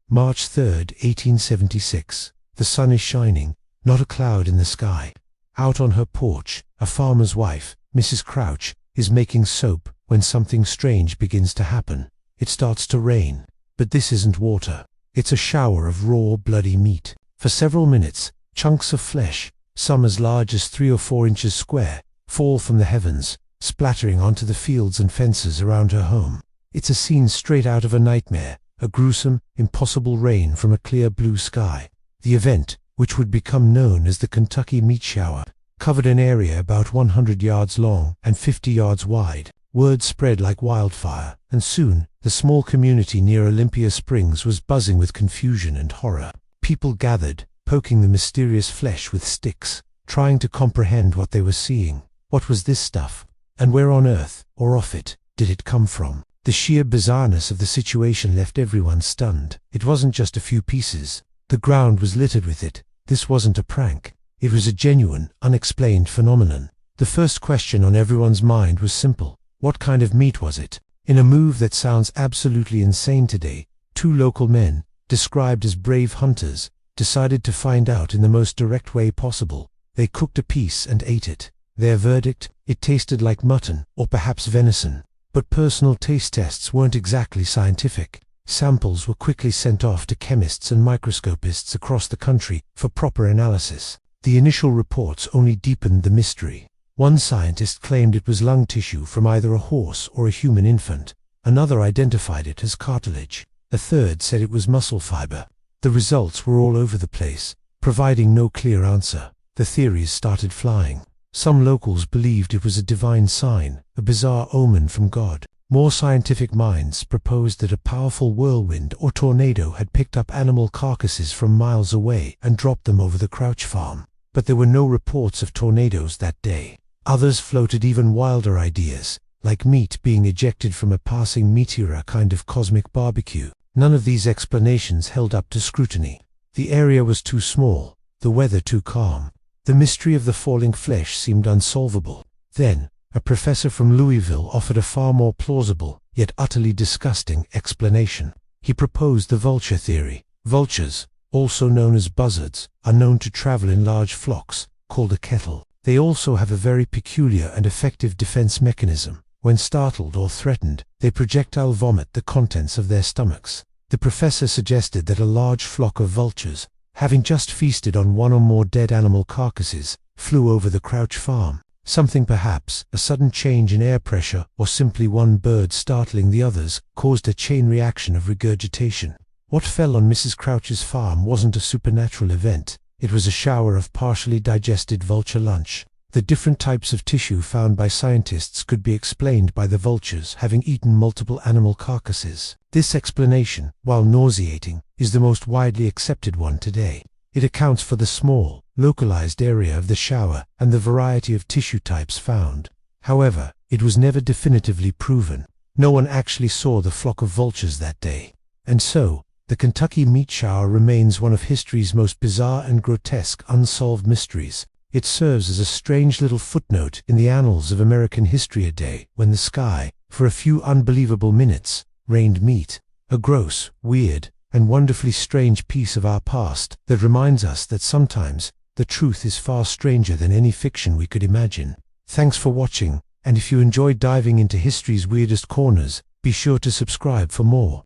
March 3rd, 1876. The sun is shining, not a cloud in the sky. Out on her porch, a farmer's wife, Mrs. Crouch, is making soap when something strange begins to happen. It starts to rain, but this isn't water. It's a shower of raw, bloody meat. For several minutes, chunks of flesh, some as large as 3 or 4 inches square, fall from the heavens, splattering onto the fields and fences around her home. It's a scene straight out of a nightmare, a gruesome, impossible rain from a clear blue sky. The event, which would become known as the Kentucky meat shower, covered an area about 100 yards long and 50 yards wide. Word spread like wildfire, and soon, the small community near Olympia Springs was buzzing with confusion and horror. People gathered, poking the mysterious flesh with sticks, trying to comprehend what they were seeing. What was this stuff? And where on earth, or off it, did it come from? The sheer bizarreness of the situation left everyone stunned. It wasn't just a few pieces. The ground was littered with it. This wasn't a prank. It was a genuine, unexplained phenomenon. The first question on everyone's mind was simple. What kind of meat was it? In a move that sounds absolutely insane today, 2 local men, described as brave hunters, decided to find out in the most direct way possible. They cooked a piece and ate it. Their verdict? It tasted like mutton, or perhaps venison. But personal taste tests weren't exactly scientific. Samples were quickly sent off to chemists and microscopists across the country for proper analysis. The initial reports only deepened the mystery. One scientist claimed it was lung tissue from either a horse or a human infant. Another identified it as cartilage. A third said it was muscle fiber. The results were all over the place, providing no clear answer. The theories started flying. Some locals believed it was a divine sign, a bizarre omen from God. More scientific minds proposed that a powerful whirlwind or tornado had picked up animal carcasses from miles away and dropped them over the Crouch farm. But there were no reports of tornadoes that day. Others floated even wilder ideas, like meat being ejected from a passing meteor, a kind of cosmic barbecue. None of these explanations held up to scrutiny. The area was too small, the weather too calm. The mystery of the falling flesh seemed unsolvable. Then, a professor from Louisville offered a far more plausible, yet utterly disgusting, explanation. He proposed the vulture theory. Vultures, also known as buzzards, are known to travel in large flocks, called a kettle. They also have a very peculiar and effective defense mechanism. When startled or threatened, they projectile vomit the contents of their stomachs. The professor suggested that a large flock of vultures, having just feasted on 1 or more dead animal carcasses, flew over the Crouch farm. Something perhaps, a sudden change in air pressure, or simply one bird startling the others, caused a chain reaction of regurgitation. What fell on Mrs. Crouch's farm wasn't a supernatural event. It was a shower of partially digested vulture lunch. The different types of tissue found by scientists could be explained by the vultures having eaten multiple animal carcasses. This explanation, while nauseating, is the most widely accepted one today. It accounts for the small, localized area of the shower and the variety of tissue types found. However, it was never definitively proven. No one actually saw the flock of vultures that day. And so, the Kentucky meat shower remains one of history's most bizarre and grotesque unsolved mysteries. It serves as a strange little footnote in the annals of American history, a day when the sky, for a few unbelievable minutes, rained meat. A gross, weird, and wonderfully strange piece of our past that reminds us that sometimes the truth is far stranger than any fiction we could imagine. Thanks for watching, and if you enjoyed diving into history's weirdest corners, be sure to subscribe for more.